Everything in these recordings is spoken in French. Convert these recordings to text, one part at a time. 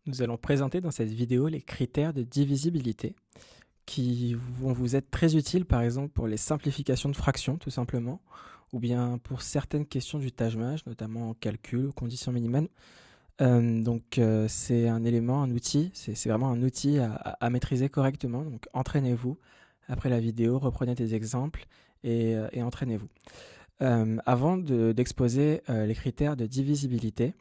Nous allons présenter dans cette vidéo les critères de divisibilité qui vont vous être très utiles par exemple pour les simplifications de fractions tout simplement, ou bien pour certaines questions du tâche-mage, notamment en calcul ou conditions minimales. C'est un élément, un outil, c'est vraiment un outil à maîtriser correctement, donc entraînez-vous. Après la vidéo, reprenez des exemples et entraînez-vous. Avant d'exposer les critères de divisibilité,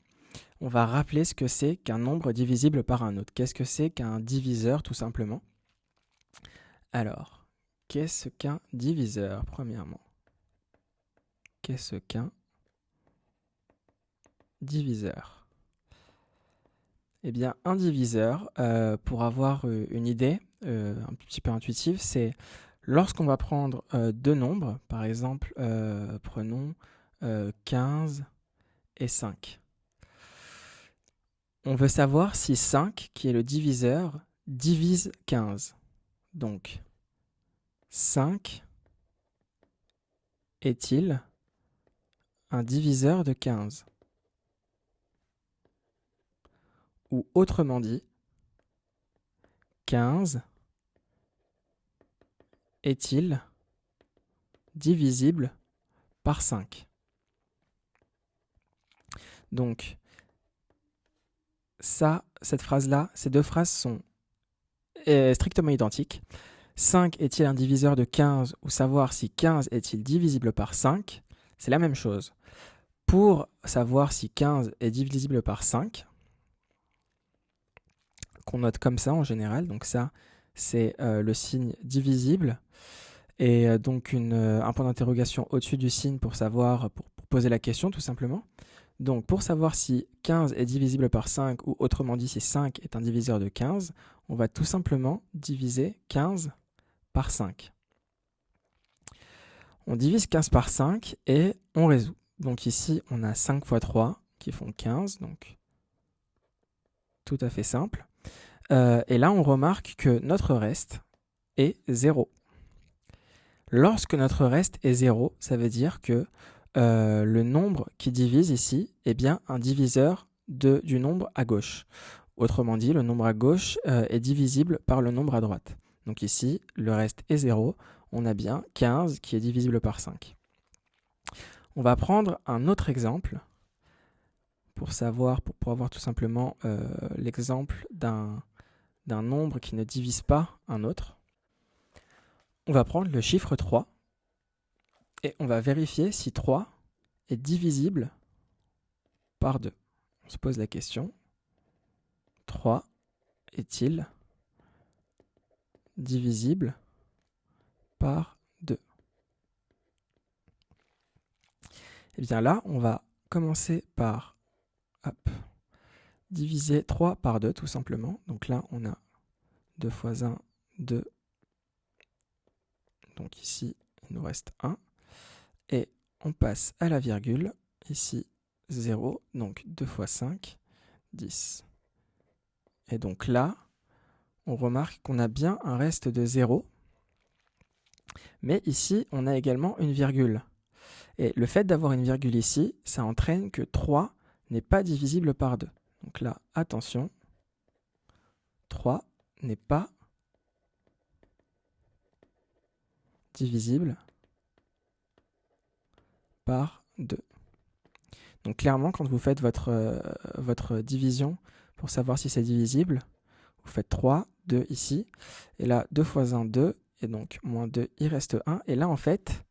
on va rappeler ce que c'est qu'un nombre divisible par un autre. Qu'est-ce que c'est qu'un diviseur, tout simplement? Alors, qu'est-ce qu'un diviseur, premièrement? Qu'est-ce qu'un diviseur? Eh bien, un diviseur, pour avoir une idée un petit peu intuitive, c'est lorsqu'on va prendre deux nombres, par exemple, prenons 15 et 5. On veut savoir si 5, qui est le diviseur, divise 15. Donc, 5 est-il un diviseur de 15? Ou autrement dit, 15 est-il divisible par 5? Donc, cette phrase-là, ces deux phrases sont strictement identiques. 5 est-il un diviseur de 15 ou savoir si 15 est-il divisible par 5, c'est la même chose. Pour savoir si 15 est divisible par 5, qu'on note comme ça en général, donc ça c'est le signe divisible, et donc un point d'interrogation au-dessus du signe pour savoir, pour poser la question tout simplement. Donc pour savoir si 15 est divisible par 5, ou autrement dit si 5 est un diviseur de 15, on va tout simplement diviser 15 par 5. On divise 15 par 5 et on résout. Donc ici, on a 5 fois 3 qui font 15, donc tout à fait simple. Et là, on remarque que notre reste est 0. Lorsque notre reste est 0, ça veut dire que le nombre qui divise ici est bien un diviseur du nombre à gauche. Autrement dit, le nombre à gauche est divisible par le nombre à droite. Donc ici, le reste est 0. On a bien 15 qui est divisible par 5. On va prendre un autre exemple pour avoir tout simplement l'exemple d'un nombre qui ne divise pas un autre. On va prendre le chiffre 3 et on va vérifier si 3 est divisible par 2. On se pose la question, 3 est-il divisible par 2? Et bien là, on va commencer par diviser 3 par 2 tout simplement. Donc là, on a 2 fois 1, 2. Donc ici, il nous reste 1. Et on passe à la virgule. Ici, 0. Donc 2 fois 5, 10. Et donc là, on remarque qu'on a bien un reste de 0. Mais ici, on a également une virgule. Et le fait d'avoir une virgule ici, ça entraîne que 3 n'est pas divisible par 2. Donc là, attention, 3 n'est pas divisible par 2. Donc clairement, quand vous faites votre division pour savoir si c'est divisible, vous faites 3, 2 ici, et là 2 fois 1, 2, et donc moins 2, il reste 1, et là en fait,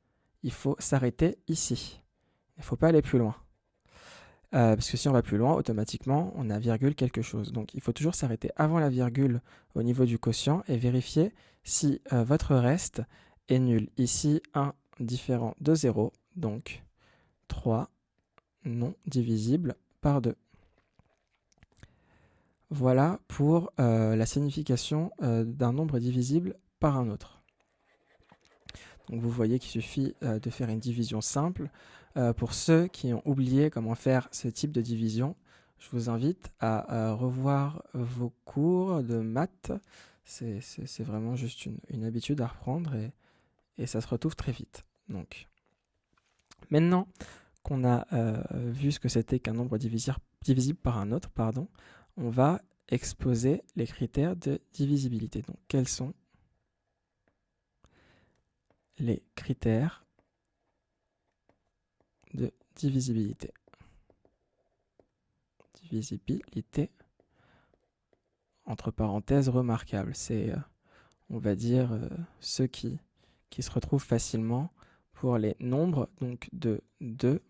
il faut s'arrêter ici. Il ne faut pas aller plus loin. Parce que si on va plus loin, automatiquement, on a virgule quelque chose. Donc il faut toujours s'arrêter avant la virgule au niveau du quotient et vérifier si votre reste est nul. Ici, 1 différent de 0, donc 3 non divisible par 2. Voilà pour la signification d'un nombre divisible par un autre. Donc vous voyez qu'il suffit de faire une division simple. Pour ceux qui ont oublié comment faire ce type de division, je vous invite à revoir vos cours de maths. C'est vraiment juste une habitude à reprendre et ça se retrouve très vite. Donc, maintenant qu'on a vu ce que c'était qu'un nombre divisible par un autre, on va exposer les critères de divisibilité. Donc, quels sont les critères de divisibilité? Divisibilité, entre parenthèses, remarquable. C'est, on va dire, ceux qui se retrouvent facilement pour les nombres donc de 2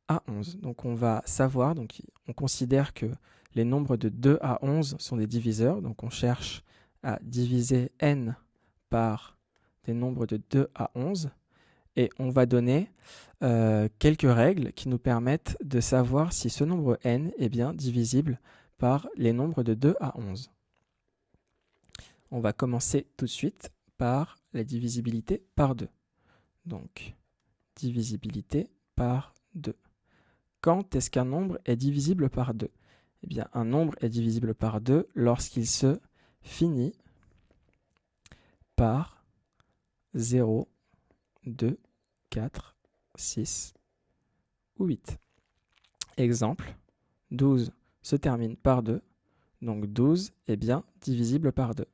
à 11. Donc on va savoir, donc on considère que les nombres de 2 à 11 sont des diviseurs. Donc on cherche à diviser n par des nombres de 2 à 11. Et on va donner quelques règles qui nous permettent de savoir si ce nombre n est bien divisible par les nombres de 2 à 11. On va commencer tout de suite par la divisibilité par 2. Donc, divisibilité par 2. Quand est-ce qu'un nombre est divisible par 2? Eh bien, un nombre est divisible par 2 lorsqu'il se finit par 0, 2, 4, 6 ou 8. Exemple, 12 se termine par 2, donc 12 est bien divisible par 2.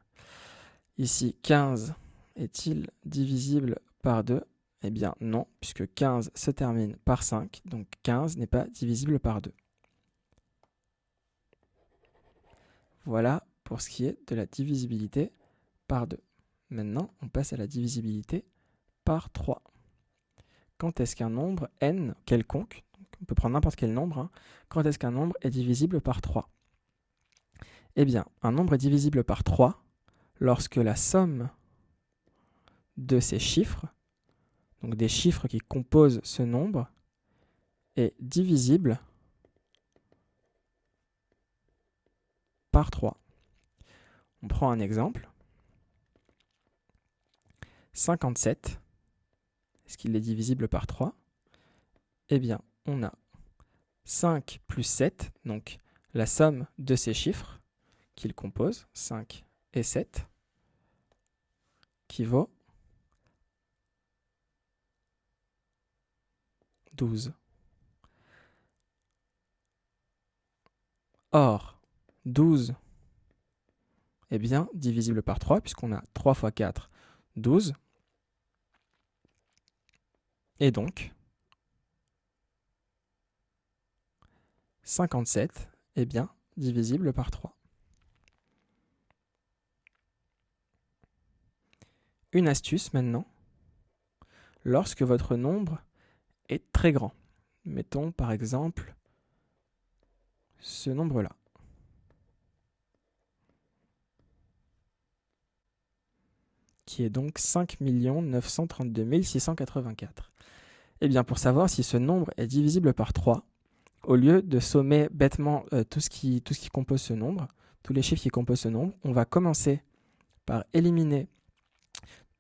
Ici, 15 est-il divisible par 2? Eh bien non, puisque 15 se termine par 5, donc 15 n'est pas divisible par 2. Voilà pour ce qui est de la divisibilité par 2. Maintenant, on passe à la divisibilité par 3. Quand est-ce qu'un nombre n quelconque, donc on peut prendre n'importe quel nombre, hein, quand est-ce qu'un nombre est divisible par 3? Eh bien, un nombre est divisible par 3 lorsque la somme de ces chiffres, donc des chiffres qui composent ce nombre, est divisible par 3. On prend un exemple. 57, est-ce qu'il est divisible par 3? Eh bien, on a 5 plus 7, donc la somme de ces chiffres qu'ils composent, 5 et 7, qui vaut 12. Or, 12 est bien divisible par 3, puisqu'on a 3 fois 4, 12. Et donc, 57 est bien divisible par 3. Une astuce maintenant, lorsque votre nombre est très grand. Mettons par exemple ce nombre-là. Qui est donc 5 932 684. Eh bien, pour savoir si ce nombre est divisible par 3, au lieu de sommer bêtement tout ce qui compose ce nombre, tous les chiffres qui composent ce nombre, on va commencer par éliminer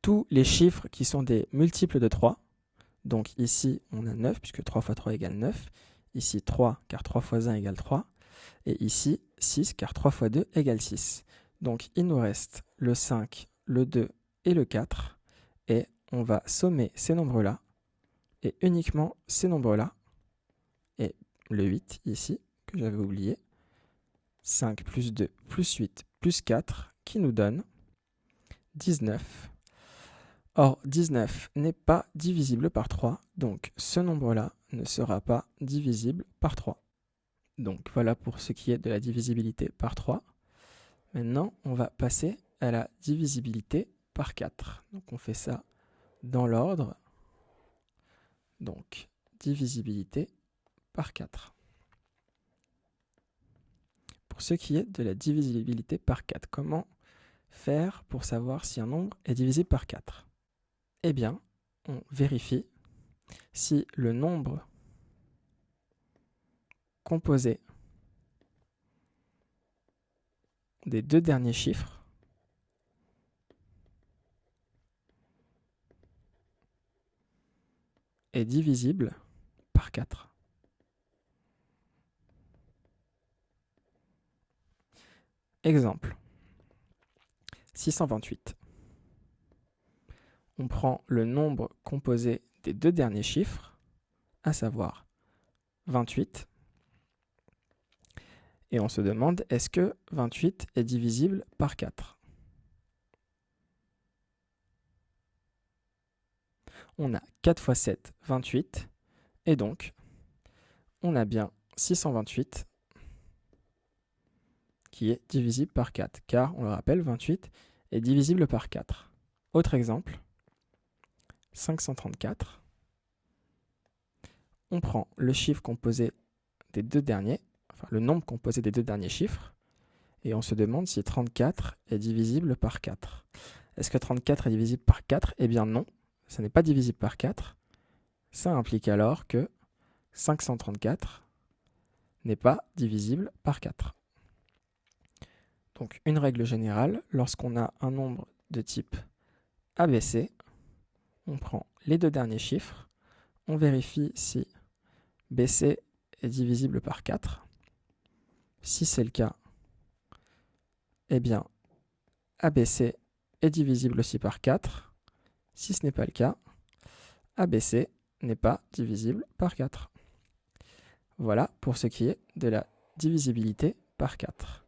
tous les chiffres qui sont des multiples de 3. Donc ici, on a 9, puisque 3 fois 3 égale 9. Ici, 3, car 3 fois 1 égale 3. Et ici, 6, car 3 fois 2 égale 6. Donc il nous reste le 5, le 2 et le 4. Et on va sommer ces nombres-là, et uniquement ces nombres-là, et le 8 ici, que j'avais oublié. 5 plus 2 plus 8 plus 4, qui nous donne 19. Or, 19 n'est pas divisible par 3, donc ce nombre-là ne sera pas divisible par 3. Donc voilà pour ce qui est de la divisibilité par 3. Maintenant, on va passer à la divisibilité par 4. Donc on fait ça dans l'ordre. Donc, divisibilité par 4. Pour ce qui est de la divisibilité par 4, comment faire pour savoir si un nombre est divisible par 4? Eh bien, on vérifie si le nombre composé des deux derniers chiffres est divisible par 4. Exemple, 628. On prend le nombre composé des deux derniers chiffres, à savoir 28, Et on se demande, est-ce que 28 est divisible par 4? On a 4 fois 7, 28. Et donc, on a bien 628 qui est divisible par 4. Car, on le rappelle, 28 est divisible par 4. Autre exemple, 534. On prend le chiffre composé des deux derniers, enfin le nombre composé des deux derniers chiffres, et on se demande si 34 est divisible par 4. Est-ce que 34 est divisible par 4? Eh bien non, ça n'est pas divisible par 4. Ça implique alors que 534 n'est pas divisible par 4. Donc une règle générale, lorsqu'on a un nombre de type ABC, on prend les deux derniers chiffres, on vérifie si BC est divisible par 4. Si c'est le cas, eh bien ABC est divisible aussi par 4. Si ce n'est pas le cas, ABC n'est pas divisible par 4. Voilà pour ce qui est de la divisibilité par 4.